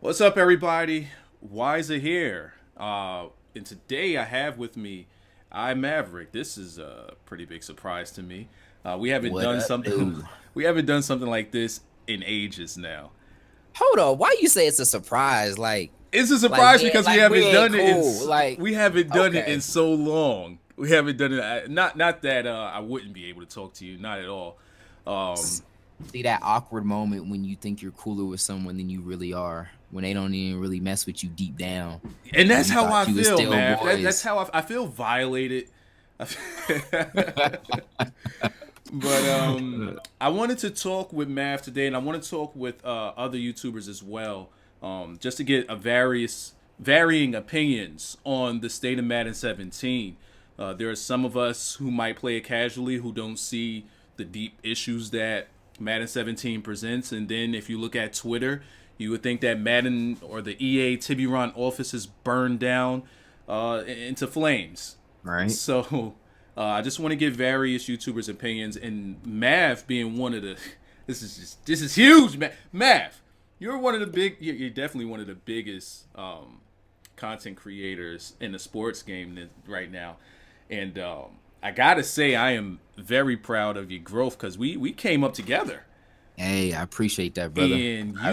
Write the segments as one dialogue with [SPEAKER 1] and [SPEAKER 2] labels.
[SPEAKER 1] What's up, everybody? Wyza here. And today I have with me Imav3riq. This is a pretty big surprise to me. We haven't
[SPEAKER 2] What
[SPEAKER 1] done
[SPEAKER 2] up,
[SPEAKER 1] something.
[SPEAKER 2] dude?
[SPEAKER 1] We haven't done something like this in ages now.
[SPEAKER 2] Hold on. Why you say it's a surprise?
[SPEAKER 1] It's a surprise because we
[SPEAKER 2] We
[SPEAKER 1] haven't
[SPEAKER 2] ain't
[SPEAKER 1] done it in
[SPEAKER 2] cool.
[SPEAKER 1] we haven't done it in
[SPEAKER 2] Okay.
[SPEAKER 1] so long. We haven't done it. Not that I wouldn't be able to talk to you. Not at all. Um,
[SPEAKER 2] See that awkward moment when you think you're cooler with someone than you really are, when they don't even really mess with you deep down,
[SPEAKER 1] and
[SPEAKER 2] and
[SPEAKER 1] that's
[SPEAKER 2] you
[SPEAKER 1] how
[SPEAKER 2] thought
[SPEAKER 1] I
[SPEAKER 2] you was
[SPEAKER 1] feel,
[SPEAKER 2] still
[SPEAKER 1] man. That's
[SPEAKER 2] boys.
[SPEAKER 1] how I feel violated. But I wanted to talk with Mav today, and I want to talk with other YouTubers as well, just to get a varying opinions on the state of Madden 17. There are some of us who might play it casually who don't see the deep issues that Madden 17 presents, and then if you look at Twitter, you would think that Madden or the EA Tiburon office is burned down into flames.
[SPEAKER 2] Right?
[SPEAKER 1] So I just want to give various YouTubers' opinions, and Mav being one of the. This is huge, Mav. You're one of the big. You're definitely one of the biggest content creators in the sports game right now, and I gotta say I am very proud of your growth because we came up together,
[SPEAKER 2] Hey, I appreciate that, brother.
[SPEAKER 1] and
[SPEAKER 2] I,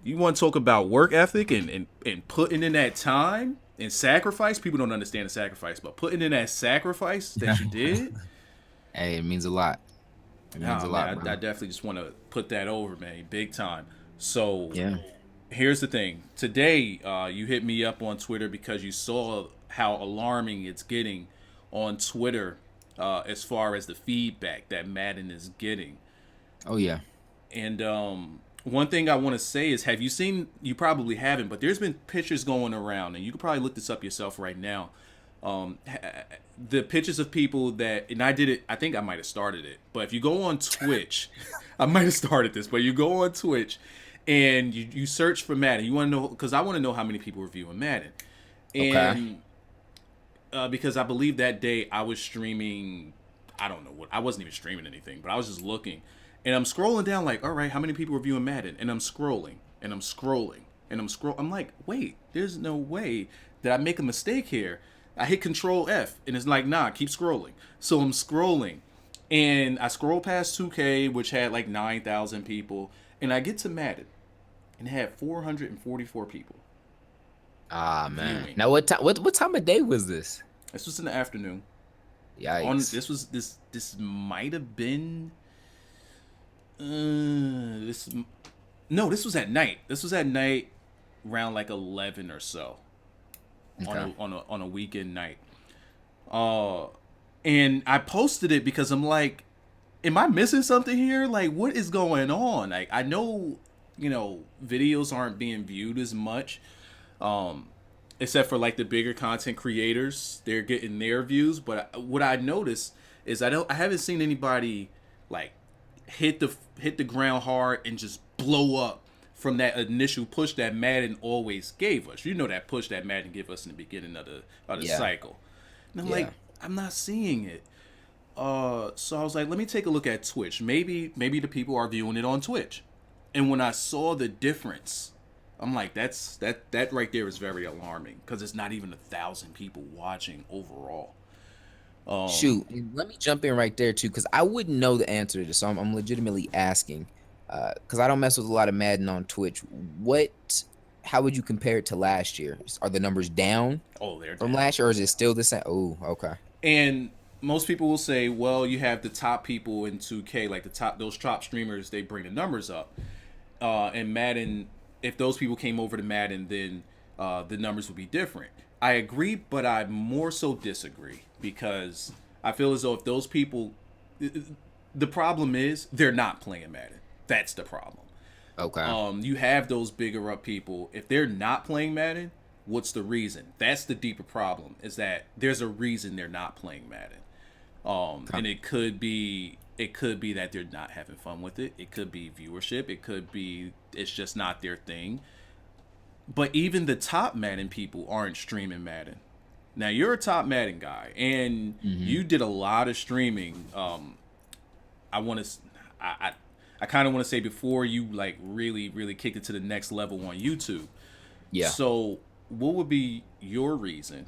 [SPEAKER 1] you want to talk about work ethic and putting in that time and sacrifice. People don't understand the sacrifice, but putting in that sacrifice that you did.
[SPEAKER 2] hey, it means a lot. It means
[SPEAKER 1] Oh
[SPEAKER 2] a
[SPEAKER 1] man,
[SPEAKER 2] lot,
[SPEAKER 1] I
[SPEAKER 2] brother.
[SPEAKER 1] definitely just want to put that over, man, big time. So
[SPEAKER 2] Yeah.
[SPEAKER 1] here's the thing. Today, you hit me up on Twitter because you saw how alarming it's getting on Twitter as far as the feedback that Madden is getting.
[SPEAKER 2] Oh yeah.
[SPEAKER 1] And one thing I want to say is, have you seen? You probably haven't, but there's been pictures going around, and you could probably look this up yourself right now. The pictures of people that, and I did it. I think I might have started it, but if you go on Twitch, I might have started this, but you go on Twitch and you search for Madden. You want to know because I want to know how many people are viewing Madden,
[SPEAKER 2] Okay.
[SPEAKER 1] and because I believe that day I was streaming. I don't know what I wasn't even streaming anything, but I was just looking, and I'm scrolling down like, all right, how many people are viewing Madden? And I'm scrolling, and I'm scrolling, and I'm like, wait, there's no way that I make a mistake here. I hit Control F, and it's like, nah, keep scrolling. So I'm scrolling, and I scroll past 2K, which had like 9,000 people, and I get to Madden, and it had 444 people
[SPEAKER 2] Ah man.
[SPEAKER 1] viewing.
[SPEAKER 2] Now what time of day was this?
[SPEAKER 1] This was in the afternoon. On
[SPEAKER 2] Yikes.
[SPEAKER 1] this might have been this no, this was at night. This was at night around like 11 or so
[SPEAKER 2] Okay.
[SPEAKER 1] on a weekend night. Uh and I posted it because I'm like, am I missing something here? Like, what is going on? Like, I know, videos aren't being viewed as much, um, except for like the bigger content creators. They're getting their views, but what I noticed is I haven't seen anybody like hit the ground hard and just blow up from that initial push that Madden always gave us. You know that push that Madden gave us in the beginning of the
[SPEAKER 2] Yeah.
[SPEAKER 1] cycle. And I'm
[SPEAKER 2] Yeah.
[SPEAKER 1] like, I'm not seeing it. So I was like, let me take a look at Twitch. Maybe the people are viewing it on Twitch. And when I saw the difference, I'm like, that right there is very alarming because it's not even 1,000 people watching overall.
[SPEAKER 2] Shoot, and let me jump in right there too, because I wouldn't know the answer to this. So I'm legitimately asking, because I don't mess with a lot of Madden on Twitch. How would you compare it to last year? Are the numbers down
[SPEAKER 1] Oh, they're
[SPEAKER 2] from
[SPEAKER 1] down.
[SPEAKER 2] last year, or is it still the same? Oh, okay.
[SPEAKER 1] And most people will say, well, you have the top people in 2K, like those top streamers, they bring the numbers up. And Madden, if those people came over to Madden, then the numbers would be different. I agree, but I more so disagree because I feel as though if those people, the problem is they're not playing Madden. That's the problem.
[SPEAKER 2] Okay.
[SPEAKER 1] You have those bigger up people. If they're not playing Madden, what's the reason? That's the deeper problem. Is that there's a reason they're not playing Madden.
[SPEAKER 2] Okay.
[SPEAKER 1] And it could be that they're not having fun with it. It could be viewership. It could be it's just not their thing. But even the top Madden people aren't streaming Madden. Now you're a top Madden guy, and
[SPEAKER 2] Hmm.
[SPEAKER 1] you did a lot of streaming. I want to, I I kind of want to say before you like really kicked it to the next level on YouTube.
[SPEAKER 2] Yeah.
[SPEAKER 1] So, what would be your reason?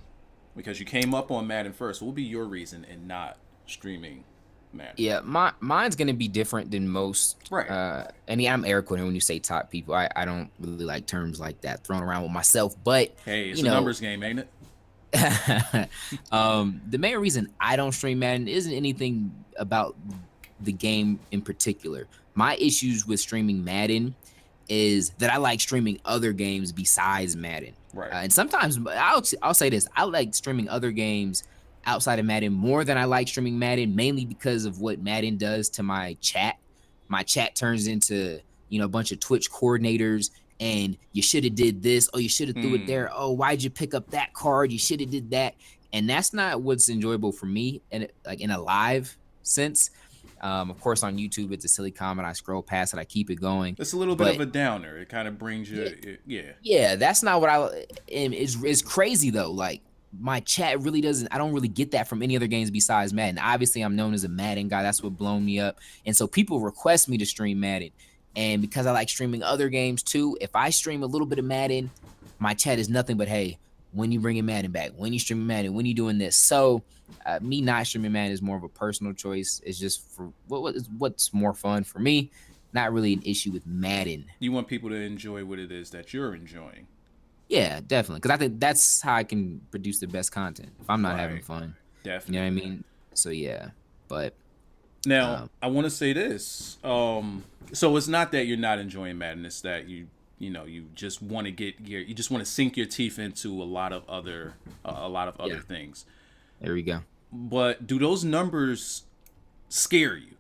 [SPEAKER 1] Because you came up on Madden first. What would be your reason in not streaming Madden?
[SPEAKER 2] Yeah, mine's gonna be different than most.
[SPEAKER 1] Right.
[SPEAKER 2] And yeah, I'm air quoting when you say top people. I don't really like terms like that thrown around with myself, but
[SPEAKER 1] Hey, it's
[SPEAKER 2] you
[SPEAKER 1] a
[SPEAKER 2] know,
[SPEAKER 1] numbers game, ain't it?
[SPEAKER 2] the main reason I don't stream Madden isn't anything about the game in particular. My issues with streaming Madden is that I like streaming other games besides Madden.
[SPEAKER 1] Right.
[SPEAKER 2] And sometimes I'll say this: I like streaming other games outside of Madden more than I like streaming Madden, mainly because of what Madden does to my chat. My chat turns into a bunch of Twitch coordinators, and you should have did this, or you should have threw it
[SPEAKER 1] Hmm.
[SPEAKER 2] there. Oh, why'd you pick up that card? You should have did that, and that's not what's enjoyable for me, and like in a live sense. Of course, on YouTube, it's a silly comment. I scroll past it, I keep it going,
[SPEAKER 1] It's a little bit of
[SPEAKER 2] but
[SPEAKER 1] a downer. It kind of brings
[SPEAKER 2] yeah,
[SPEAKER 1] you, yeah.
[SPEAKER 2] yeah, that's not what I. And it's crazy though. Like my chat really doesn't. I don't really get that from any other games besides Madden. Obviously, I'm known as a Madden guy. That's what blown me up. And so people request me to stream Madden, and because I like streaming other games too, if I stream a little bit of Madden, my chat is nothing but hey, when you bringing Madden back? When you streaming Madden? When you doing this? So. Me not streaming Madden is more of a personal choice. It's just for what's more fun for me. Not really an issue with Madden.
[SPEAKER 1] You want people to enjoy what it is that you're enjoying.
[SPEAKER 2] Yeah, definitely. Because I think that's how I can produce the best content if I'm not having
[SPEAKER 1] Right.
[SPEAKER 2] fun. You know what I
[SPEAKER 1] Definitely.
[SPEAKER 2] mean? So yeah, but
[SPEAKER 1] Now,
[SPEAKER 2] um,
[SPEAKER 1] I want to say this. So it's not that you're not enjoying Madden. It's that you just want to you just want to sink your teeth into a lot of other
[SPEAKER 2] yeah,
[SPEAKER 1] things.
[SPEAKER 2] there we go.
[SPEAKER 1] But do those numbers scare you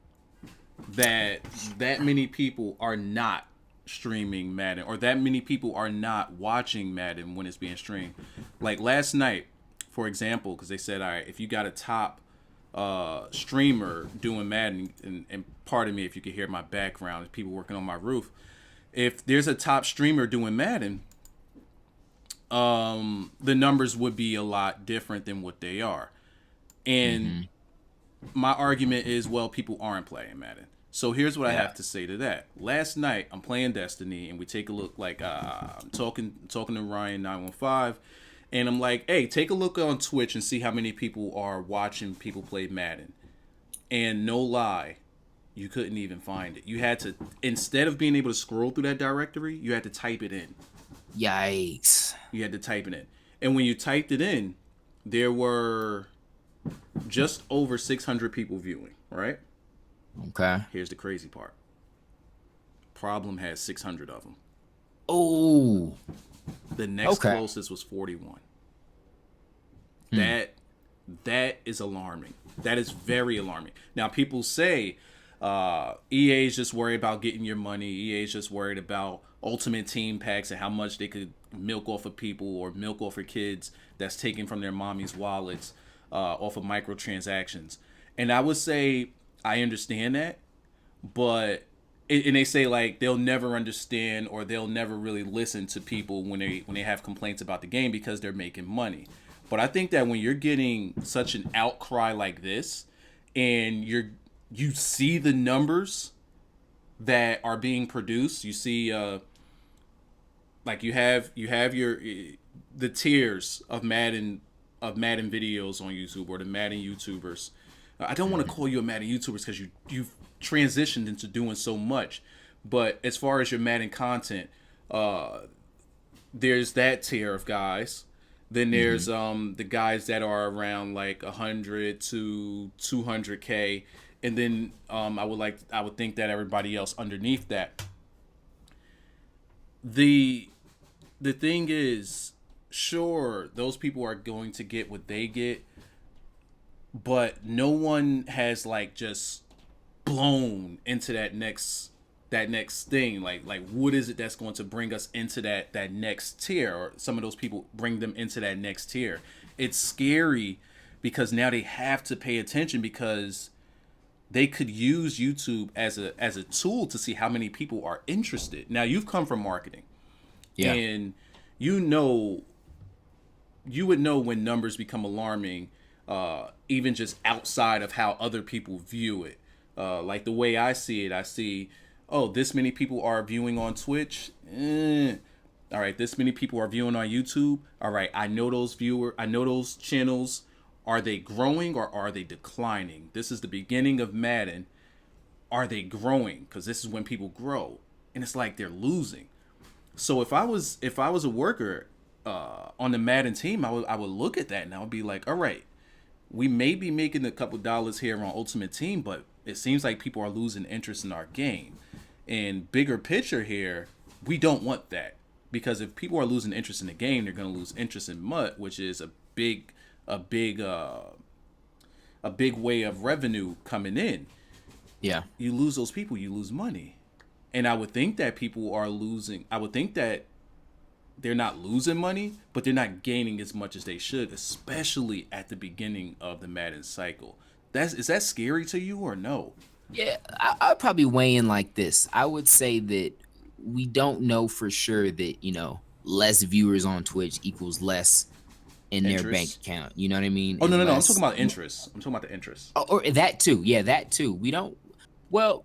[SPEAKER 1] that that many people are not streaming Madden or that many people are not watching Madden when it's being streamed? Like last night, for example, because they said, all right, if you got a top streamer doing Madden, and pardon me if you could hear my background, people working on my roof. If there's a top streamer doing Madden, the numbers would be a lot different than what they are. And my argument is, well, people aren't playing Madden. So here's what I
[SPEAKER 2] Yeah.
[SPEAKER 1] have to say to that. Last night I'm playing Destiny, and we take a look. Like I'm talking to Ryan 915, and I'm like, hey, take a look on Twitch and see how many people are watching people play Madden. And no lie, you couldn't even find it. You had to, instead of being able to scroll through that directory, you had to type it in.
[SPEAKER 2] Yikes.
[SPEAKER 1] You had to type it in. And when you typed it in, there were just over 600 people viewing, right?
[SPEAKER 2] Okay.
[SPEAKER 1] Here's the crazy part. Problem has 600 of them.
[SPEAKER 2] Oh.
[SPEAKER 1] The next
[SPEAKER 2] Okay.
[SPEAKER 1] closest was 41. That is alarming. That is very alarming. Now people say EA is just worried about getting your money. EA is just worried about ultimate team packs and how much they could milk off of people or milk off of kids that's taken from their mommy's wallets off of microtransactions. And I would say I understand that, but and they say like they'll never understand or they'll never really listen to people when they have complaints about the game because they're making money. But I think that when you're getting such an outcry like this, and you see the numbers that are being produced, you see like you have your the tiers of Madden videos on YouTube or the Madden YouTubers. I don't want to call you a Madden YouTuber because you've transitioned into doing so much, but as far as your Madden content, there's that tier of guys. Then there's the guys that are around like 100 to 200K, and then I would think that everybody else underneath that. The thing is, sure, those people are going to get what they get, but no one has like just blown into that next thing. Like what is it that's going to bring us into that next tier, or some of those people bring them into that next tier? It's scary because now they have to pay attention because they could use YouTube as a tool to see how many people are interested. Now you've come from marketing,
[SPEAKER 2] Yeah.
[SPEAKER 1] and you would know when numbers become alarming, even just outside of how other people view it. Like the way I see it, I see oh, this many people are viewing on Twitch. All right, this many people are viewing on YouTube. All right, I know those channels. Are they growing or are they declining? This is the beginning of Madden. Are they growing? Because this is when people grow, and it's like they're losing. So if I was a worker on the Madden team, I would look at that and I would be like, all right, we may be making a couple dollars here on Ultimate Team, but it seems like people are losing interest in our game. And bigger picture here, we don't want that, because if people are losing interest in the game, they're going to lose interest in MUT, which is a big a big way of revenue coming in.
[SPEAKER 2] Yeah.
[SPEAKER 1] You lose those people, you lose money. And I would think that I would think that they're not losing money, but they're not gaining as much as they should, especially at the beginning of the Madden cycle. Is that scary to you or no?
[SPEAKER 2] Yeah, I'd probably weigh in like this. I would say that we don't know for sure that, less viewers on Twitch equals less in their bank
[SPEAKER 1] Interest?
[SPEAKER 2] account. You know what I mean?
[SPEAKER 1] Oh, no,
[SPEAKER 2] And
[SPEAKER 1] no, no. I'm
[SPEAKER 2] less,
[SPEAKER 1] talking about interest. I'm talking about the interest.
[SPEAKER 2] or that too. Yeah, that too. We don't. Well,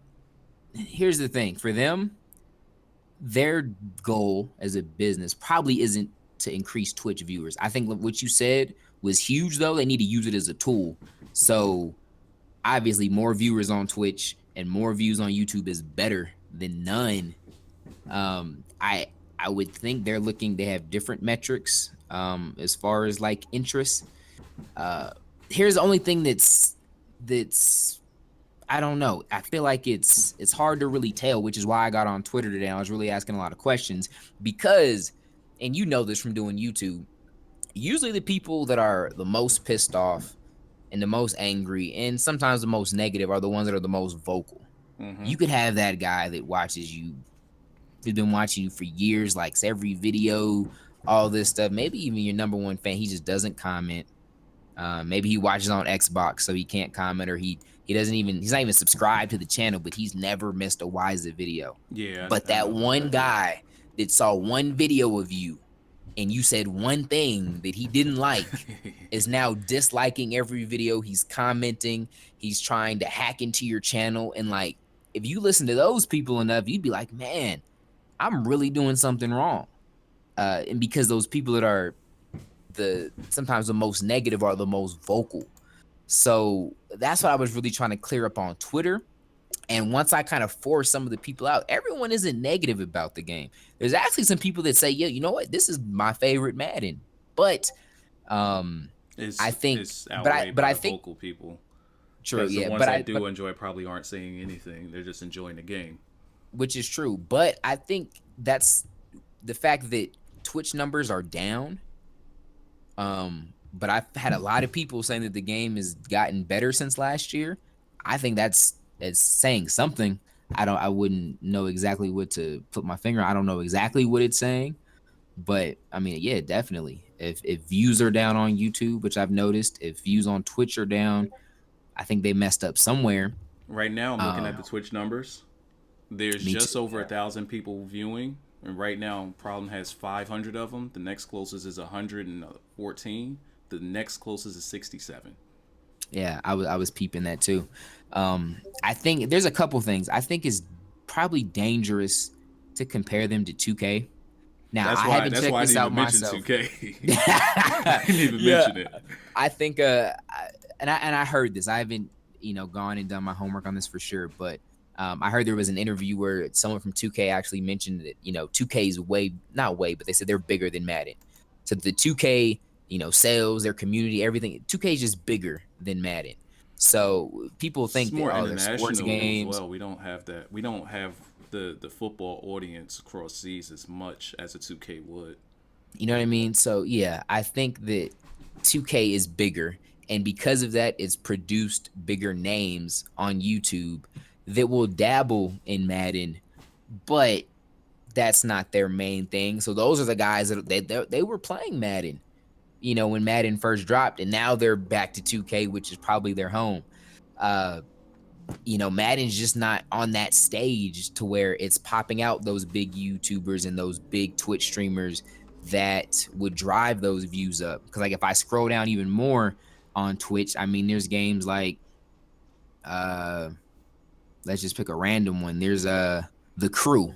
[SPEAKER 2] here's the thing. For them, their goal as a business probably isn't to increase Twitch viewers. I think what you said was huge, though. They need to use it as a tool. So obviously, more viewers on Twitch and more views on YouTube is better than none. I would think they have different metrics as far as like interest. Here's the only thing that's I don't know. I feel like it's hard to really tell, which is why I got on Twitter today. I was really asking a lot of questions because, and you know this from doing YouTube, usually the people that are the most pissed off and the most angry and sometimes the most negative are the ones that are the most vocal.
[SPEAKER 1] Mm-hmm.
[SPEAKER 2] You could have that guy that watches you, who's been watching you for years, likes every video, all this stuff. Maybe even your number one fan, he just doesn't comment. Maybe he watches on Xbox, so he can't comment, or he's not even subscribed to the channel, but he's never missed a Wyza video.
[SPEAKER 1] Yeah.
[SPEAKER 2] But that one guy that saw one video of you and you said one thing that he didn't like is now disliking every video. He's commenting. He's trying to hack into your channel. And like, if you listen to those people enough, you'd be like, man, I'm really doing something wrong. And because those people that are sometimes the most negative are the most vocal. So that's what I was really trying to clear up on Twitter. And once I kind of force some of the people out, everyone isn't negative about the game. There's actually some people that say, yeah, you know what? This is my favorite Madden. But I think, but I think
[SPEAKER 1] vocal people.
[SPEAKER 2] True, yeah.
[SPEAKER 1] The ones
[SPEAKER 2] but
[SPEAKER 1] that
[SPEAKER 2] I
[SPEAKER 1] do enjoy probably aren't saying anything. They're just enjoying the game.
[SPEAKER 2] Which is true. But I think that's the fact that Twitch numbers are down. But I've had a lot of people saying that the game has gotten better since last year. I think it's saying something. I wouldn't know exactly what to put my finger on. I don't know exactly what it's saying, but I mean, yeah, definitely. If views are down on YouTube, which I've noticed, if views on Twitch are down, I think they messed up somewhere.
[SPEAKER 1] Right now, I'm looking at the Twitch numbers. There's just
[SPEAKER 2] too.
[SPEAKER 1] over 1,000 people viewing, and right now, Problem has 500 of them. The next closest is 114. The next closest is 67.
[SPEAKER 2] Yeah, I was peeping that too. I think there's a couple things. I think it's probably dangerous to compare them to 2K. Now, I haven't checked this out myself.
[SPEAKER 1] 2K. I didn't even mention it.
[SPEAKER 2] I think, and I heard this. I haven't, gone and done my homework on this for sure, but I heard there was an interview where someone from 2K actually mentioned that, 2K is but they said they're bigger than Madden. So the 2K, sales, their community, everything, 2K is just bigger than Madden. So people think
[SPEAKER 1] more
[SPEAKER 2] that, they're sports games.
[SPEAKER 1] As well. We don't have that. We don't have the football audience across seas as much as a 2K would.
[SPEAKER 2] You know what I mean? So yeah, I think that 2K is bigger, and because of that, it's produced bigger names on YouTube that will dabble in Madden, but that's not their main thing. So those are the guys that they were playing Madden, when Madden first dropped, and now they're back to 2K, which is probably their home. Madden's just not on that stage to where it's popping out those big YouTubers and those big Twitch streamers that would drive those views up. Because like if I scroll down even more on Twitch, I mean, there's games like let's just pick a random one. There's The Crew,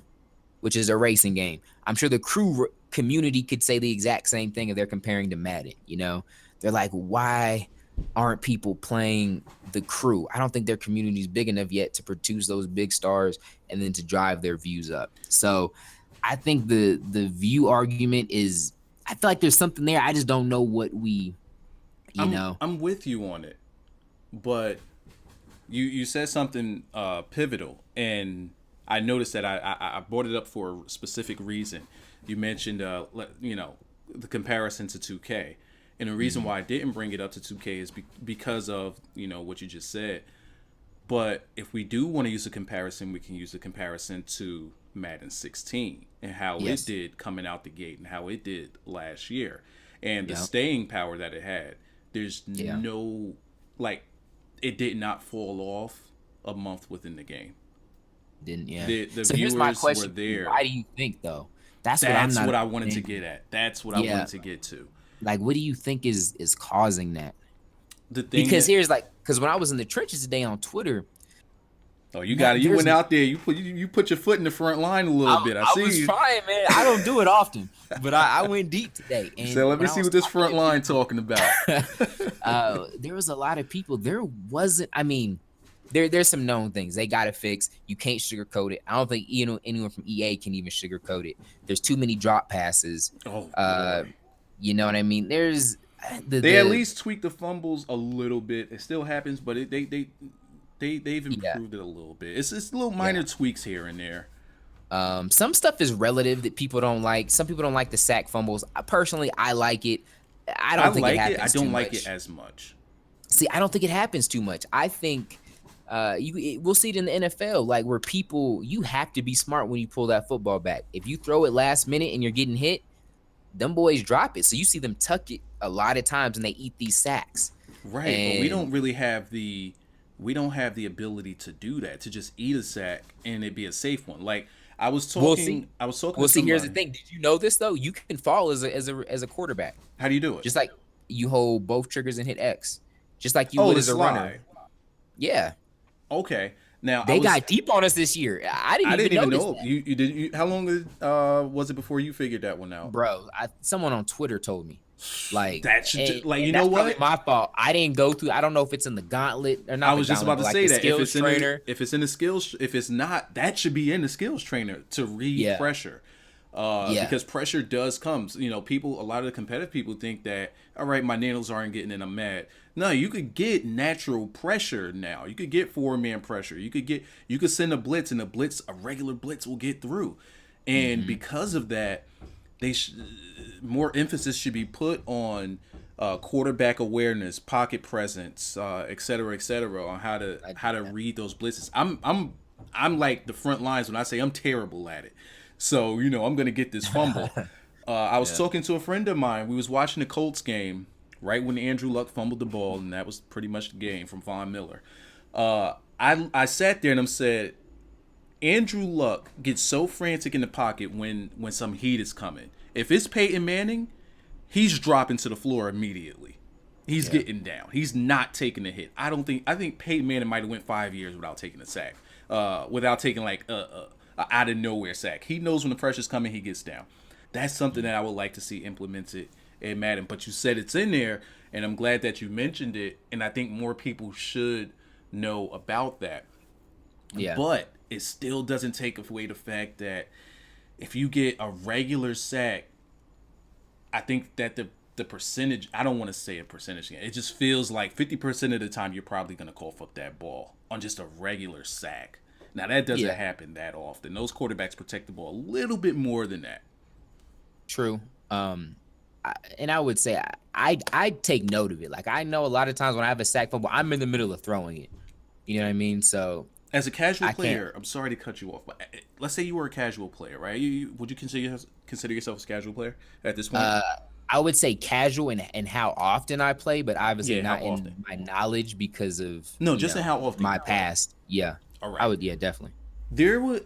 [SPEAKER 2] which is a racing game. I'm sure the Crew community could say the exact same thing if they're comparing to Madden. You know, they're like, why aren't people playing The Crew? I don't think their community is big enough yet to produce those big stars and then to drive their views up. So I think the view argument is, I feel like there's something there. I just don't know what we, you know.
[SPEAKER 1] I'm with you on it, but you said something pivotal, and I noticed that I brought it up for a specific reason. You mentioned you know, the comparison to 2K, and the reason why I didn't bring it up to 2K is because of, you know, what you just said. But if we do want to use a comparison, we can use a comparison to Madden 16 and how it did coming out the gate and how it did last year and the staying power that it had. There's no, like, it did not fall off a month within the game.
[SPEAKER 2] Didn't,
[SPEAKER 1] The
[SPEAKER 2] so
[SPEAKER 1] viewers
[SPEAKER 2] here's my question.
[SPEAKER 1] were there.
[SPEAKER 2] Why do you think, though?
[SPEAKER 1] That's what I wanted to get at. That's what I wanted to get to.
[SPEAKER 2] Like, what do you think is causing that?
[SPEAKER 1] The thing
[SPEAKER 2] because here's like, because when I was in the trenches today on Twitter,
[SPEAKER 1] you got it. You went out there. You put your foot in the front line a little bit. I see
[SPEAKER 2] was
[SPEAKER 1] you.
[SPEAKER 2] trying, man. I don't do it often, but I went deep today. And
[SPEAKER 1] so let me see what this front line talking about.
[SPEAKER 2] There was a lot of people. There wasn't. I mean, there's some known things they got to fix. You can't sugarcoat it. I don't think anyone from EA can even sugarcoat it. There's too many drop passes. You know what I mean? There's
[SPEAKER 1] they at least tweak the fumbles a little bit. It still happens, but they've improved it a little bit. It's little minor tweaks here and there.
[SPEAKER 2] Some stuff is relative that people don't like. Some people don't like the sack fumbles. Personally, I like it. I don't think it happens.
[SPEAKER 1] I don't like it as much.
[SPEAKER 2] See, I don't think it happens too much. I think we'll see it in the NFL, like where you have to be smart when you pull that football back. If you throw it last minute and you're getting hit, them boys drop it. So you see them tuck it a lot of times and they eat these sacks.
[SPEAKER 1] Right, but we don't really have the ability to do that, to just eat a sack and it be a safe one. Like I was talking.
[SPEAKER 2] Well, see, here's the thing. Did you know this though? You can fall as a quarterback.
[SPEAKER 1] How do you do it?
[SPEAKER 2] Just like you hold both triggers and hit X, just like you would as a runner. Yeah.
[SPEAKER 1] Okay. Now
[SPEAKER 2] they got deep on us this year. I didn't even know.
[SPEAKER 1] You did. How long was it before you figured that one out,
[SPEAKER 2] bro? Someone on Twitter told me. Like
[SPEAKER 1] that should, like, you know what?
[SPEAKER 2] My fault. I didn't go through. I don't know if it's in the gauntlet or not.
[SPEAKER 1] I was just about to say that if it's in the skills, if it's not, that should be in the skills trainer to read pressure. Because pressure does come. You know, a lot of the competitive people think that, all right, my nails aren't getting in, I'm mad. No, you could get natural pressure now. You could get 4-man pressure. You could send a blitz, and a regular blitz will get through. And because of that, more emphasis should be put on quarterback awareness, pocket presence, et cetera, on how to read those blitzes. I'm like the front lines when I say I'm terrible at it. So, you know, I'm going to get this fumble. I was talking to a friend of mine. We was watching the Colts game right when Andrew Luck fumbled the ball, and that was pretty much the game from Von Miller. I sat there and I said, Andrew Luck gets so frantic in the pocket when some heat is coming. If it's Peyton Manning, he's dropping to the floor immediately. He's getting down. He's not taking a hit. I think Peyton Manning might have went 5 years without taking a sack, without taking like a out of nowhere sack. He knows when the pressure's coming, he gets down. That's something that I would like to see implemented in Madden. But you said it's in there, and I'm glad that you mentioned it. And I think more people should know about that. Yeah. But it still doesn't take away the fact that if you get a regular sack, I think that the percentage, I don't want to say a percentage again. It just feels like 50% of the time you're probably going to cough up that ball on just a regular sack. Now, that doesn't happen that often. Those quarterbacks protect the ball a little bit more than that.
[SPEAKER 2] True. And I would say I take note of it. Like, I know a lot of times when I have a sack fumble, I'm in the middle of throwing it. You know what I mean? So
[SPEAKER 1] as a casual player, I'm sorry to cut you off, but let's say you were a casual player, right? Would you consider yourself a casual player at this point?
[SPEAKER 2] I would say casual in how often I play, but obviously not in my knowledge because of
[SPEAKER 1] in how often
[SPEAKER 2] my past. Yeah.
[SPEAKER 1] All right.
[SPEAKER 2] I would, definitely.
[SPEAKER 1] There would.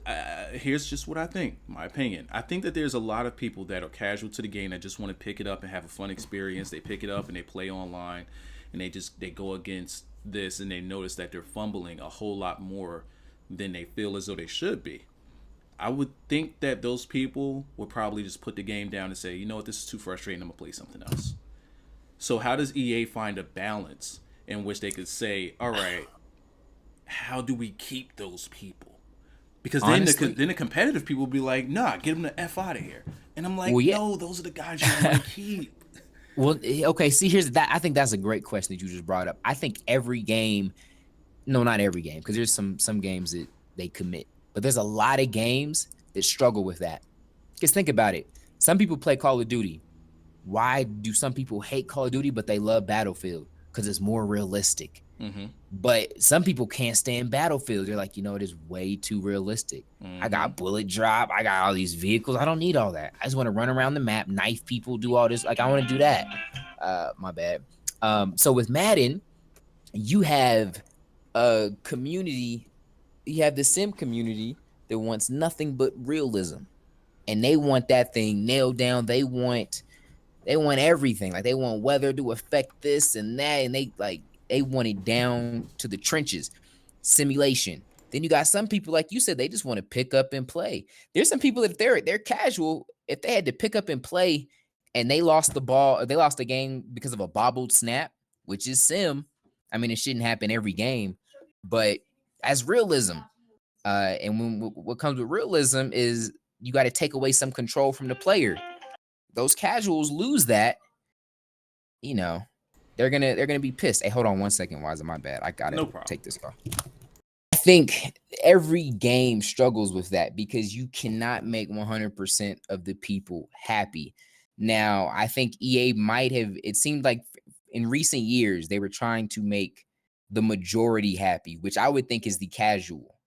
[SPEAKER 1] Here's just what I think. My opinion. I think that there's a lot of people that are casual to the game that just want to pick it up and have a fun experience. They pick it up and they play online, and they go against this and they notice that they're fumbling a whole lot more than they feel as though they should be. I would think that those people would probably just put the game down and say, you know what, this is too frustrating. I'm gonna play something else. So how does EA find a balance in which they could say, all right, how do we keep those people? Because
[SPEAKER 2] Honestly,
[SPEAKER 1] then the competitive people will be like, nah, get them the f out of here. And I'm
[SPEAKER 2] well,
[SPEAKER 1] like,
[SPEAKER 2] yeah.
[SPEAKER 1] no, those are the guys you want to keep.
[SPEAKER 2] Well, okay. See, here's that. I think that's a great question that you just brought up. I think every game, no, not every game, because there's some games that they commit, but there's a lot of games that struggle with that. Because think about it. Some people play Call of Duty. Why do some people hate Call of Duty, but they love Battlefield? Because it's more realistic.
[SPEAKER 1] Mm-hmm.
[SPEAKER 2] But some people can't stand Battlefield. They're like, you know, it is way too realistic. I
[SPEAKER 1] Mm-hmm.
[SPEAKER 2] got bullet drop. I got all these vehicles. I don't need all that. I just want to run around the map, knife people, do all this. Like, I want to do that. My bad. So with Madden, you have a community. You have the sim community that wants nothing but realism, and they want that thing nailed down. They want everything. Like they want weather to affect this and that, and they want it down to the trenches. Simulation. Then you got some people, like you said, they just want to pick up and play. There's some people that if they're casual, if they had to pick up and play and they lost the ball or they lost the game because of a bobbled snap, which is sim. I mean, it shouldn't happen every game, but as realism. And what comes with realism is you got to take away some control from the player. Those casuals lose that, you know, they're gonna be pissed. Hey, hold on 1 second, Wyza. My bad. I gotta
[SPEAKER 1] No problem.
[SPEAKER 2] take this call. I think every game struggles with that because you cannot make 100% of the people happy. Now, I think EA might have. It seemed like in recent years they were trying to make the majority happy, which I would think is the casual,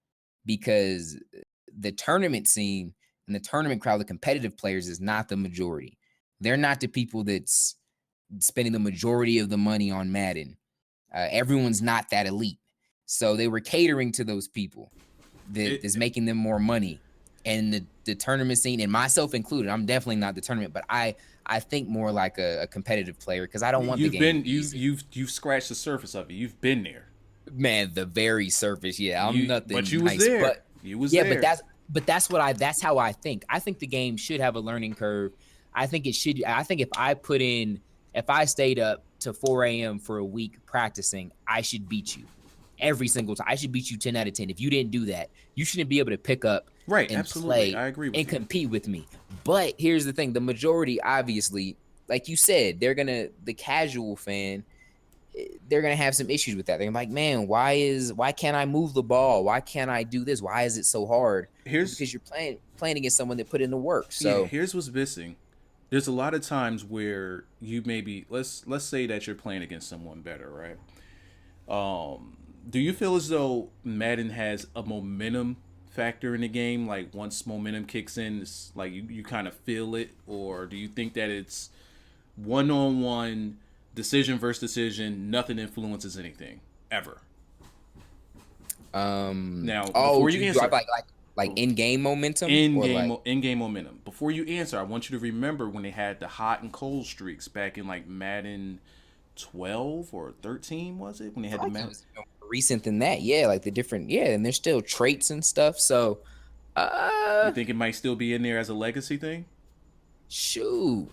[SPEAKER 2] because the tournament scene and the tournament crowd, the competitive players, is not the majority. They're not the people that's spending the majority of the money on Madden. Everyone's not that elite. So they were catering to those people that is making them more money. And the tournament scene, and myself included, I'm definitely not the tournament, but I think more like a competitive player because I don't want the game to be easy.
[SPEAKER 1] You've scratched the surface of it. You've been there.
[SPEAKER 2] Man, the very surface. Yeah, I'm
[SPEAKER 1] But
[SPEAKER 2] nothing
[SPEAKER 1] you was
[SPEAKER 2] nice,
[SPEAKER 1] there.
[SPEAKER 2] but
[SPEAKER 1] You was
[SPEAKER 2] yeah,
[SPEAKER 1] there.
[SPEAKER 2] that's how I think. I think the game should have a learning curve. I think it should. I think if I stayed up to 4 a.m. for a week practicing, I should beat you every single time. I should beat you 10 out of 10. If you didn't do that, you shouldn't be able to pick up
[SPEAKER 1] Right,
[SPEAKER 2] and
[SPEAKER 1] absolutely.
[SPEAKER 2] play
[SPEAKER 1] I agree with
[SPEAKER 2] and
[SPEAKER 1] you.
[SPEAKER 2] compete with me. But here's the thing: the majority, obviously, like you said, the casual fan, they're gonna have some issues with that. They're like, man, why can't I move the ball? Why can't I do this? Why is it so hard? Well,
[SPEAKER 1] Here's
[SPEAKER 2] because you're playing against someone that put in the work.
[SPEAKER 1] Yeah,
[SPEAKER 2] So
[SPEAKER 1] here's what's missing. There's a lot of times where you maybe let's say that you're playing against someone better, right? Do you feel as though Madden has a momentum factor in the game? Like once momentum kicks in, it's like you kind of feel it, or do you think that it's one on one, decision versus decision, nothing influences anything ever? Now,
[SPEAKER 2] oh,
[SPEAKER 1] before
[SPEAKER 2] do
[SPEAKER 1] you
[SPEAKER 2] you drive
[SPEAKER 1] answer,
[SPEAKER 2] like in-game momentum or like
[SPEAKER 1] in game momentum. Before you answer, I want you to remember when they had the hot and cold streaks back in like Madden 12 or 13, was it? When they
[SPEAKER 2] I
[SPEAKER 1] had
[SPEAKER 2] feel
[SPEAKER 1] the
[SPEAKER 2] like it
[SPEAKER 1] Madden.
[SPEAKER 2] was more recent than that. Yeah, like the different, yeah, and there's still traits and stuff. So
[SPEAKER 1] You
[SPEAKER 2] uh
[SPEAKER 1] think it might still be in there as a legacy thing?
[SPEAKER 2] shoot.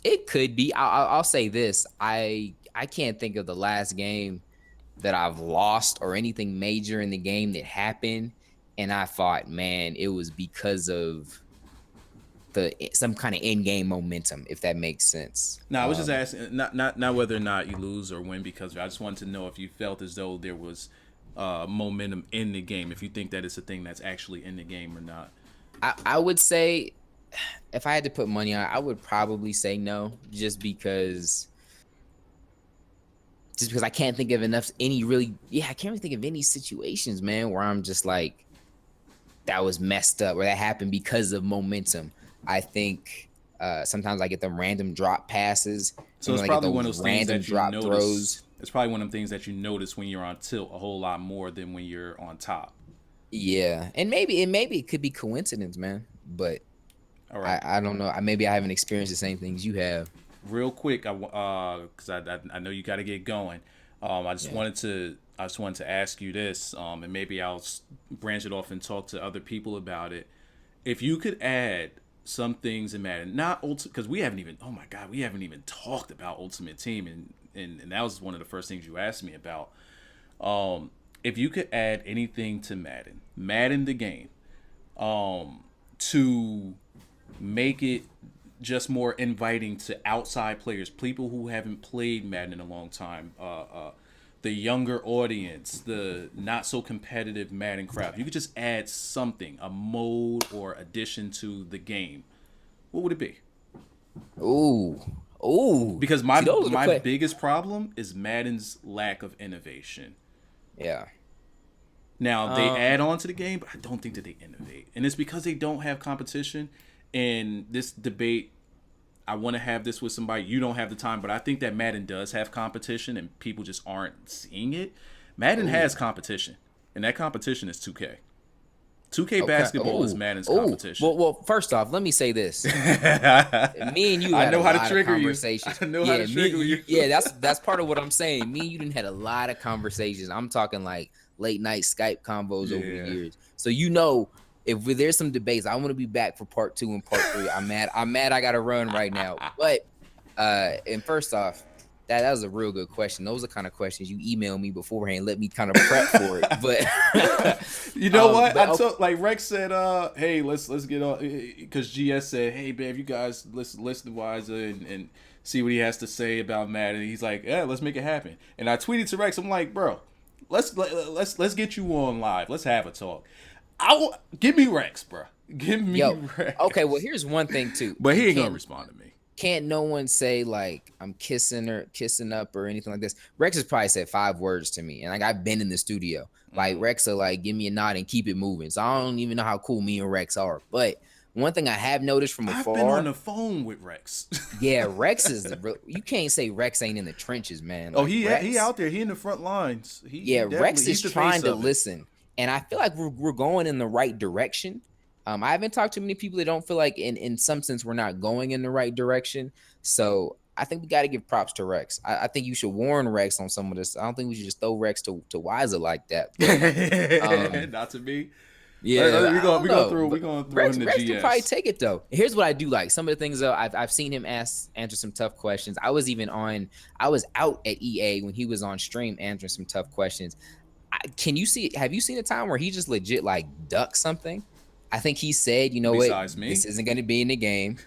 [SPEAKER 2] It could be. I'll say this. I can't think of the last game that I've lost or anything major in the game that happened, and I thought, man, it was because of the some kind of in-game momentum, if that makes sense.
[SPEAKER 1] No, I was just asking, not whether or not you lose or win, because I just wanted to know if you felt as though there was momentum in the game. If you think that it's a thing that's actually in the game or not.
[SPEAKER 2] I would say if I had to put money on it, I would probably say no, just because I can't think of enough any really I can't really think of any situations, man, where I'm just like that was messed up or that happened because of momentum. I think sometimes I get them random drop passes.
[SPEAKER 1] So
[SPEAKER 2] Sometimes
[SPEAKER 1] it's
[SPEAKER 2] I get
[SPEAKER 1] probably one
[SPEAKER 2] those
[SPEAKER 1] of those things
[SPEAKER 2] random
[SPEAKER 1] that you
[SPEAKER 2] drop
[SPEAKER 1] notice.
[SPEAKER 2] throws.
[SPEAKER 1] It's probably one of the things that you notice when you're on tilt a whole lot more than when you're on top.
[SPEAKER 2] Yeah, and maybe it could be coincidence, man. But
[SPEAKER 1] All right.
[SPEAKER 2] I don't know. Maybe I haven't experienced the same things you have.
[SPEAKER 1] Real quick, because I know you got to get going. I just
[SPEAKER 2] Yeah.
[SPEAKER 1] wanted to I just wanted to ask you this, and maybe I'll branch it off and talk to other people about it. If you could add some things in Madden, not ultimate, because we haven't even, oh my God, we haven't even talked about Ultimate Team, and that was one of the first things you asked me about. If you could add anything to Madden the game, to make it just more inviting to outside players, people who haven't played Madden in a long time, the younger audience, the not so competitive Madden crowd. You could just add something, a mode or addition to the game. What would it be?
[SPEAKER 2] Ooh, ooh.
[SPEAKER 1] Because
[SPEAKER 2] See, those are the
[SPEAKER 1] my biggest problem is Madden's lack of innovation.
[SPEAKER 2] Yeah.
[SPEAKER 1] Now they add on to the game, but I don't think that they innovate, and it's because they don't have competition. And this debate, I want to have this with somebody. You don't have the time, but I think that Madden does have competition, and people just aren't seeing it. Madden has competition, and that competition is 2K. 2K basketball is Madden's competition.
[SPEAKER 2] Well, first off, let me say this: me and you had
[SPEAKER 1] I know
[SPEAKER 2] a
[SPEAKER 1] how to
[SPEAKER 2] lot
[SPEAKER 1] trigger
[SPEAKER 2] of
[SPEAKER 1] you.
[SPEAKER 2] conversations.
[SPEAKER 1] I know how to trigger you.
[SPEAKER 2] Yeah, that's part of what I'm saying. Me and you didn't had a lot of conversations. I'm talking like late night Skype combos over the years. So if there's some debates, I want to be back for part 2 and part 3. I'm mad I got to run right now. But and first off, that was a real good question. Those are kind of questions you email me beforehand, let me kind of prep for it. But
[SPEAKER 1] you know what? Like Rex said, hey, let's get on, because GS said, hey, babe, you guys listen to Wyza and see what he has to say about Madden. And he's like, yeah, let's make it happen. And I tweeted to Rex, I'm like, bro, let's get you on live. Let's have a talk. Give me Rex, bro. Give me Rex.
[SPEAKER 2] Okay, well, here's one thing too.
[SPEAKER 1] But he ain't gonna respond to me.
[SPEAKER 2] Can't no one say like I'm kissing up or anything like this. Rex has probably said 5 words to me, and like I've been in the studio. Like Rex will like give me a nod and keep it moving. So I don't even know how cool me and Rex are. But one thing I have noticed from afar,
[SPEAKER 1] I've been on the phone with Rex.
[SPEAKER 2] Yeah, Rex is you can't say Rex ain't in the trenches, man.
[SPEAKER 1] Like, he out there. He in the front lines.
[SPEAKER 2] Rex is trying to listen, and I feel like we're going in the right direction. I haven't talked to many people that don't feel like in some sense we're not going in the right direction. So I think we got to give props to Rex. I think you should warn Rex on some of this. I don't think we should just throw Rex to Wyza like that. But,
[SPEAKER 1] not to me.
[SPEAKER 2] Yeah,
[SPEAKER 1] we're going through
[SPEAKER 2] Rex,
[SPEAKER 1] him to
[SPEAKER 2] Rex
[SPEAKER 1] GS.
[SPEAKER 2] can probably take it though. Here's what I do like. Some of the things though, I've seen him answer some tough questions. I was out at EA when he was on stream answering some tough questions. Have you seen a time where he just legit like ducked something? I think he said, you know what, this isn't going to be in the game.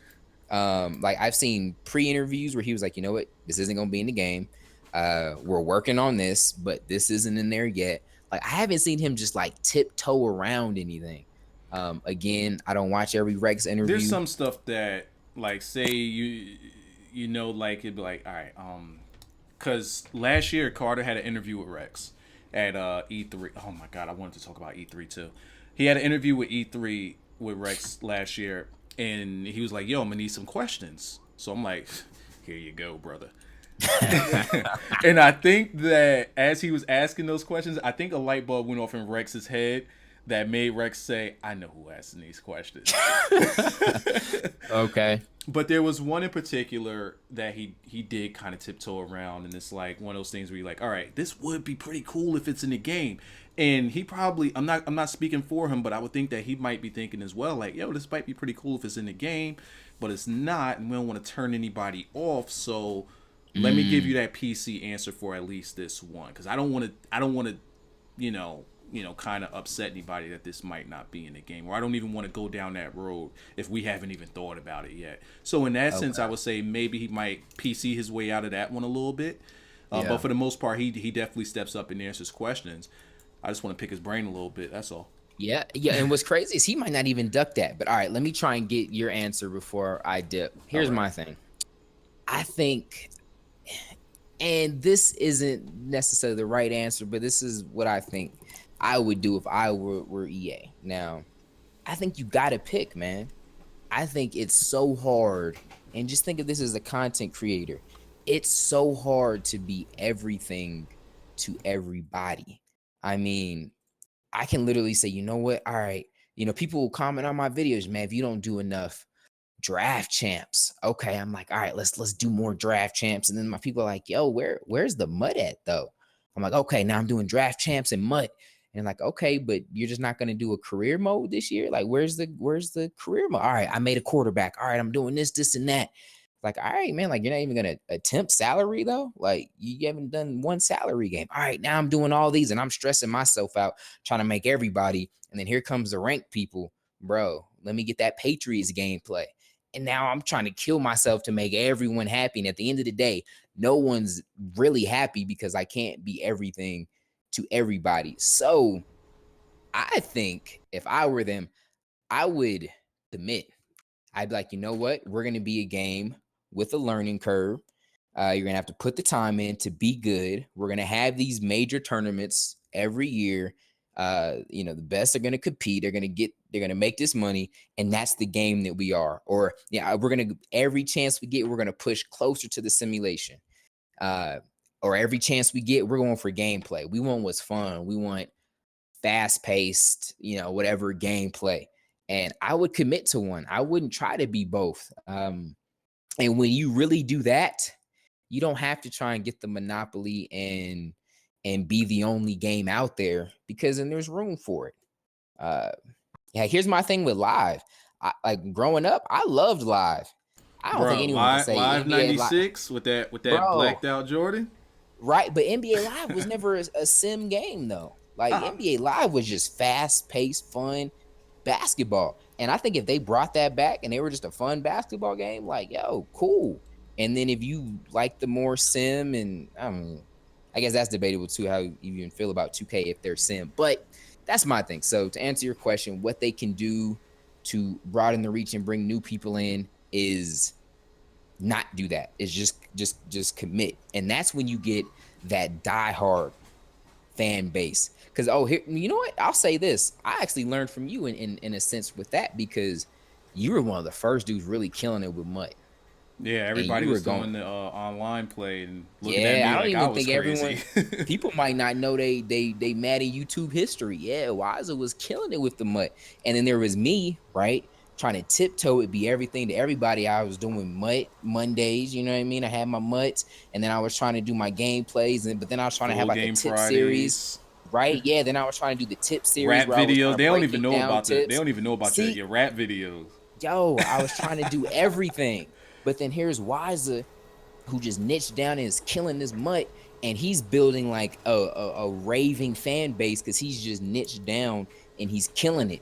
[SPEAKER 2] Like I've seen pre-interviews where he was like, you know what, this isn't going to be in the game. We're working on this, but this isn't in there yet. Like I haven't seen him just like tiptoe around anything. Again, I don't watch every Rex interview.
[SPEAKER 1] There's some stuff that like say like it'd be like, all right, because last year Carter had an interview with Rex at E3. Oh my God, I wanted to talk about E3 too. He had an interview with E3 with Rex last year, and he was like, yo, I'm gonna need some questions. So I'm like, here you go, brother. And I think that as he was asking those questions, I think a light bulb went off in Rex's head that made Rex say, I know who asking these questions.
[SPEAKER 2] Okay.
[SPEAKER 1] But there was one in particular that he did kind of tiptoe around, and it's like one of those things where you're like, all right, this would be pretty cool if it's in the game. And he probably, I'm not speaking for him, but I would think that he might be thinking as well, like, yo, this might be pretty cool if it's in the game, but it's not, and we don't want to turn anybody off. So let me give you that PC answer for at least this one, because I don't want to, kind of upset anybody that this might not be in the game, or I don't even want to go down that road if we haven't even thought about it yet. So in that sense, I would say maybe he might PC his way out of that one a little bit, but for the most part, he definitely steps up and answers questions. I just want to pick his brain a little bit. That's all.
[SPEAKER 2] Yeah. And what's crazy is he might not even duck that. But all right, let me try and get your answer before I dip. Here's my thing. I think, and this isn't necessarily the right answer, but this is what I think I would do if I were EA. Now, I think you got to pick, man. I think it's so hard. And just think of this as a content creator. It's so hard to be everything to everybody. I mean, I can literally say, you know what? All right. People will comment on my videos, man, if you don't do enough draft champs. Okay. I'm like, all right, let's do more draft champs. And then my people are like, yo, where's the mud at though? I'm like, okay, now I'm doing draft champs and MUT. And like, okay, but you're just not going to do a career mode this year? Like, where's the career mode? All right, I made a quarterback. All right, I'm doing this, and that. Like, all right, man, like you're not even going to attempt salary though. Like you haven't done one salary game. All right, now I'm doing all these and I'm stressing myself out trying to make everybody. And then here comes the ranked people, bro. Let me get that Patriots gameplay. And now I'm trying to kill myself to make everyone happy. And at the end of the day, no one's really happy because I can't be everything to everybody. So I think if I were them, I would commit. I'd be like, you know what? We're going to be a game with a learning curve. You're going to have to put the time in to be good. We're going to have these major tournaments every year. The best are going to compete. They're going to make this money. And that's the game that we are. Or every chance we get, we're going to push closer to the simulation. Or every chance we get, we're going for gameplay. We want what's fun. We want fast paced, whatever gameplay. And I would commit to one. I wouldn't try to be both. And when you really do that, you don't have to try and get the monopoly and be the only game out there, because then there's room for it. Here's my thing with live. Like growing up, I loved live. I don't think anyone can say
[SPEAKER 1] live
[SPEAKER 2] NBA
[SPEAKER 1] 96 with that
[SPEAKER 2] Bro,
[SPEAKER 1] blacked out Jordan.
[SPEAKER 2] right? But NBA Live was never a sim game though. Like NBA Live was just fast paced, fun basketball. And I think if they brought that back and they were just a fun basketball game, like, yo, cool. And then if you like the more sim, and I guess that's debatable too, how you even feel about 2K if they're sim. But that's my thing. So to answer your question, what they can do to broaden the reach and bring new people in is not do that. Is just commit. And that's when you get that diehard fan base. Because here, you know what? I'll say this. I actually learned from you in a sense with that, because you were one of the first dudes really killing it with MUT.
[SPEAKER 1] Yeah, everybody was doing the online play and looking at
[SPEAKER 2] Yeah,
[SPEAKER 1] me
[SPEAKER 2] I don't
[SPEAKER 1] like I
[SPEAKER 2] even
[SPEAKER 1] was
[SPEAKER 2] think
[SPEAKER 1] crazy.
[SPEAKER 2] people might not know they Madden YouTube history. Yeah, Wyza was killing it with the MUT. And then there was me, right? Trying to tiptoe it, be everything to everybody. I was doing MUT Mondays, you know what I mean? I had my MUTs, and then I was trying to do my gameplays, but then I was trying to have
[SPEAKER 1] Full
[SPEAKER 2] like a
[SPEAKER 1] game
[SPEAKER 2] tip series,
[SPEAKER 1] Fridays,
[SPEAKER 2] right? Yeah, then I was trying to do the tip series
[SPEAKER 1] rap
[SPEAKER 2] where I was trying
[SPEAKER 1] videos.
[SPEAKER 2] to
[SPEAKER 1] They don't
[SPEAKER 2] break
[SPEAKER 1] even
[SPEAKER 2] it
[SPEAKER 1] know
[SPEAKER 2] down
[SPEAKER 1] about the. They
[SPEAKER 2] tips.
[SPEAKER 1] don't even know about
[SPEAKER 2] See,
[SPEAKER 1] your rap videos.
[SPEAKER 2] yo, I was trying to do everything. But then here's Wyza, who just niched down and is killing this MUT, and he's building like a raving fan base because he's just niched down and he's killing it.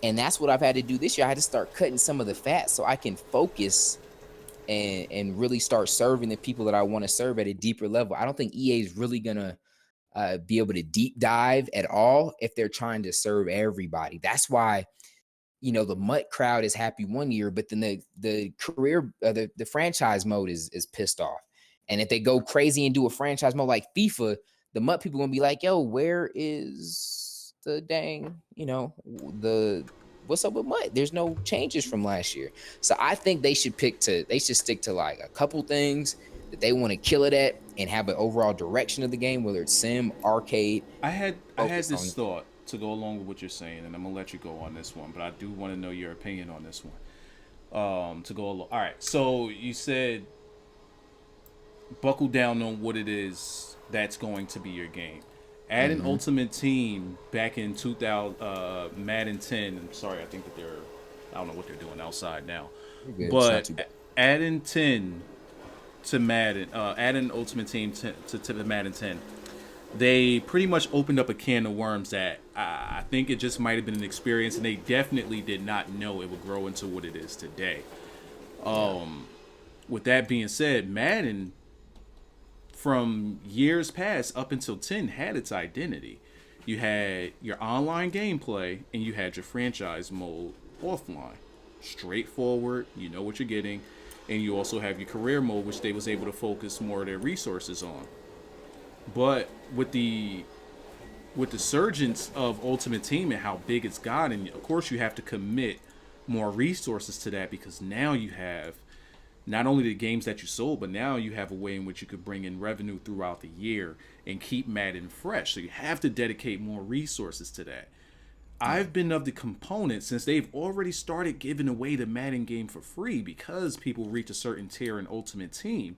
[SPEAKER 2] And that's what I've had to do this year. I had to start cutting some of the fat so I can focus and really start serving the people that I want to serve at a deeper level. I don't think EA is really gonna be able to deep dive at all if they're trying to serve everybody. That's why the MUT crowd is happy one year, but then the career the franchise mode is pissed off. And if they go crazy and do a franchise mode like FIFA, the MUT people gonna be like, yo, where is the dang, the what's up with MUT? There's no changes from last year. So I think they should stick to like a couple things that they want to kill it at and have an overall direction of the game, whether it's sim, arcade.
[SPEAKER 1] I had this thought to go along with what you're saying, and I'm gonna let you go on this one, but I do want to know your opinion on this one. To go along. All right. So you said buckle down on what it is that's going to be your game. Add an ultimate team back in 2000, Madden 10. I'm sorry, I think that I don't know what they're doing outside now, but adding 10 to Madden, adding ultimate team to the Madden 10. They pretty much opened up a can of worms that I think it just might have been an experience, and they definitely did not know it would grow into what it is today. With that being said, Madden, from years past up until 10, had its identity. You had your online gameplay, and you had your franchise mode offline. Straightforward, you know what you're getting. And you also have your career mode, which they was able to focus more of their resources on. But with the surgence of Ultimate Team and how big it's gotten, of course you have to commit more resources to that, because now you have not only the games that you sold, but now you have a way in which you could bring in revenue throughout the year and keep Madden fresh. So you have to dedicate more resources to that. I've been of the component, since they've already started giving away the Madden game for free because people reach a certain tier in Ultimate Team.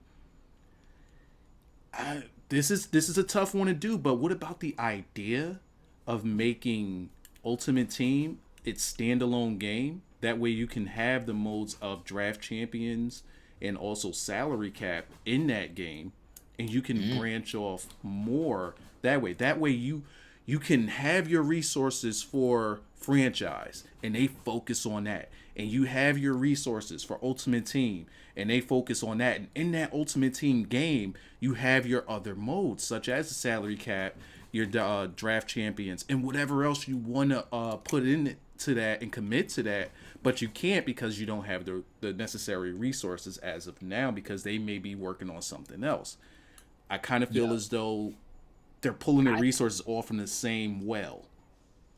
[SPEAKER 1] this is a tough one to do, but what about the idea of making Ultimate Team its standalone game? That way you can have the modes of draft champions and also salary cap in that game, and you can branch off more that way. That way you can have your resources for franchise and they focus on that, and you have your resources for Ultimate Team and they focus on that, and in that Ultimate Team game you have your other modes such as the salary cap, your draft champions, and whatever else you want to put into that and commit to that, but you can't because you don't have the necessary resources as of now because they may be working on something else. I kind of feel as though they're pulling their resources all from the same well.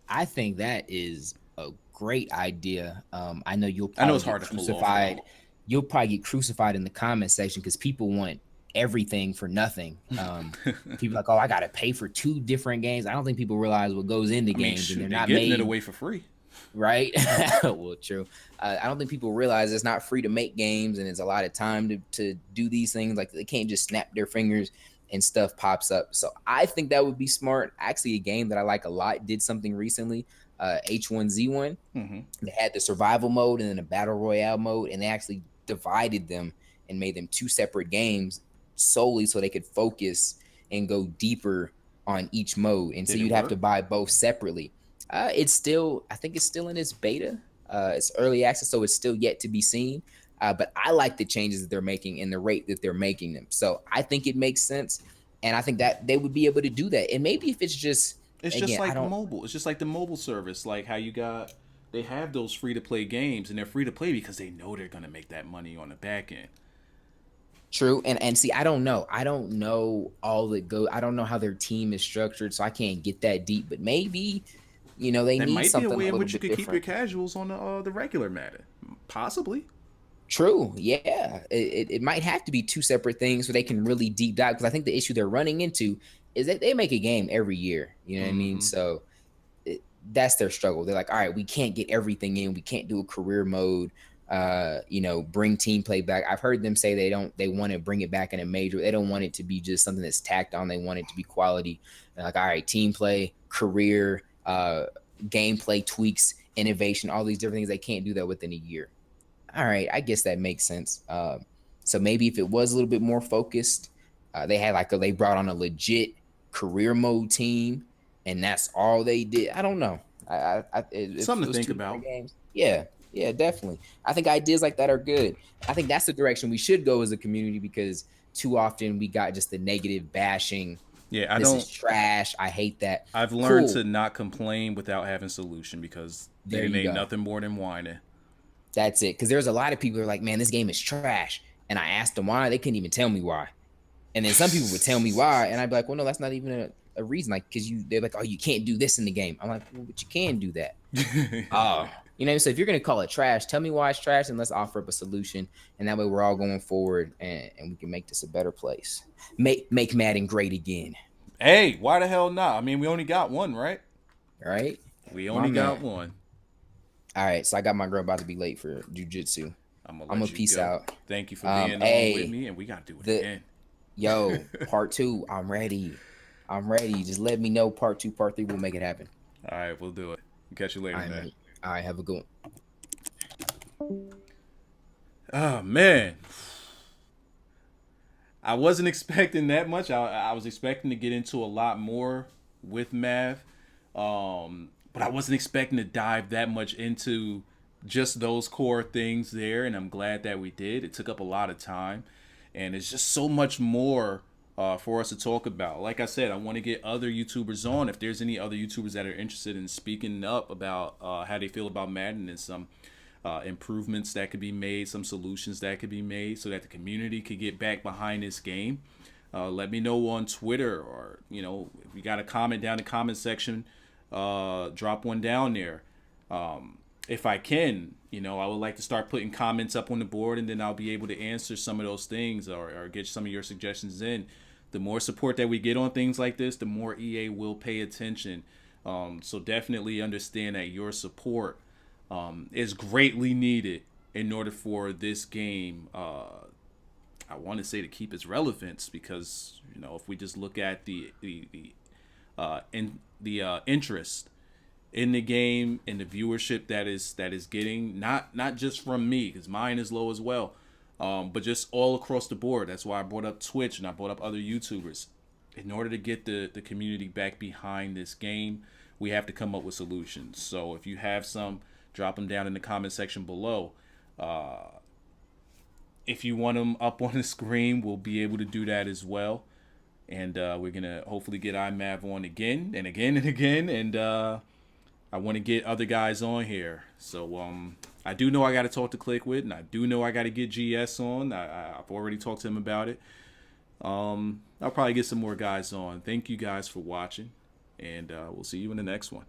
[SPEAKER 2] I think that is a great idea. I know you'll
[SPEAKER 1] I know
[SPEAKER 2] probably
[SPEAKER 1] it's hard
[SPEAKER 2] get
[SPEAKER 1] to pull off.
[SPEAKER 2] crucified. You'll probably get crucified in the comment section because people want everything for nothing. People like, oh, I gotta pay for 2 different games. I don't think people realize what goes into games, and they're not
[SPEAKER 1] getting
[SPEAKER 2] made
[SPEAKER 1] it away for free,
[SPEAKER 2] right? Well, true. I don't think people realize it's not free to make games, and it's a lot of time to do these things. Like they can't just snap their fingers and stuff pops up. So I think that would be smart. Actually, a game that I like a lot did something recently. H1Z1. They had the survival mode and then a battle royale mode, and they actually divided them and made them 2 separate games solely so they could focus and go deeper on each mode. And so you'd have to buy both separately. It's still, I think it's still in its beta. It's early access, so it's still yet to be seen. But I like the changes that they're making and the rate that they're making them. So I think it makes sense. And I think that they would be able to do that. And maybe if it's just,
[SPEAKER 1] just like mobile. It's just like the mobile service, like how they have those free to play games, and they're free to play because they know they're gonna make that money on the back end.
[SPEAKER 2] True. And see, I don't know all that go. I don't know how their team is structured, so I can't get that deep. But maybe, they
[SPEAKER 1] that
[SPEAKER 2] need
[SPEAKER 1] might
[SPEAKER 2] something
[SPEAKER 1] be a way in which you could
[SPEAKER 2] different.
[SPEAKER 1] keep your casuals on the regular Madden, possibly.
[SPEAKER 2] True. Yeah. It might have to be 2 separate things so they can really deep dive, because I think the issue they're running into is that they make a game every year. You know what I mean? So that's their struggle. They're like, all right, we can't get everything in. We can't do a career mode. Bring team play back. I've heard them say they want to bring it back in a major. They don't want it to be just something that's tacked on. They want it to be quality. They're like, all right, team play, career, gameplay tweaks, innovation, all these different things. They can't do that within a year. All right, I guess that makes sense. So maybe if it was a little bit more focused, they brought on a legit career mode team, and that's all they did. I don't know.
[SPEAKER 1] Something to think about.
[SPEAKER 2] Games. Yeah, definitely. I think ideas like that are good. I think that's the direction we should go as a community, because too often we got just the negative bashing.
[SPEAKER 1] Yeah,
[SPEAKER 2] this is trash. I hate that.
[SPEAKER 1] I've learned to not complain without having solution, because they ain't nothing more than whining.
[SPEAKER 2] That's it. Because there's a lot of people who are like, man, this game is trash. And I asked them why. They couldn't even tell me why. And then some people would tell me why. And I'd be like, well, no, that's not even a reason. Like, because they're like, oh, you can't do this in the game. I'm like, well, but you can do that. So if you're going to call it trash, tell me why it's trash, and let's offer up a solution. And that way we're all going forward, and we can make this a better place. Make Madden great again.
[SPEAKER 1] Hey, why the hell not? I mean, we only got one, right?
[SPEAKER 2] Right?
[SPEAKER 1] We only got one.
[SPEAKER 2] All right, so I got my girl about to be late for jiu-jitsu.
[SPEAKER 1] I'm gonna peace out. Thank you for being on with me, and we gotta do it again.
[SPEAKER 2] Yo, part 2, I'm ready. Just let me know. Part 2, part 3, we'll make it happen.
[SPEAKER 1] All right, we'll do it. Catch you later, man.
[SPEAKER 2] All right, have a good
[SPEAKER 1] one. Oh man, I wasn't expecting that much. I was expecting to get into a lot more with Mav. But I wasn't expecting to dive that much into just those core things there, and I'm glad that we did. It took up a lot of time, and it's just so much more for us to talk about. Like I said, I want to get other YouTubers on. If there's any other YouTubers that are interested in speaking up about how they feel about Madden and some improvements that could be made, some solutions that could be made so that the community could get back behind this game, let me know on Twitter, or if you got a comment down in the comment section, drop one down there. If I can, I would like to start putting comments up on the board, and then I'll be able to answer some of those things, or get some of your suggestions in. The more support that we get on things like this, the more EA will pay attention. So definitely understand that your support is greatly needed in order for this game I want to say to keep its relevance, because if we just look at the interest in the game and the viewership that is getting, not just from me, because mine is low as well, but just all across the board. That's why I brought up Twitch and I brought up other YouTubers. In order to get the community back behind this game, we have to come up with solutions. So if you have some, drop them down in the comment section below. If you want them up on the screen, we'll be able to do that as well. And we're going to hopefully get Imav on again and again and again. And I want to get other guys on here. So I do know I got to talk to Clickwit, and I do know I got to get GS on. I've already talked to him about it. I'll probably get some more guys on. Thank you guys for watching, and we'll see you in the next one.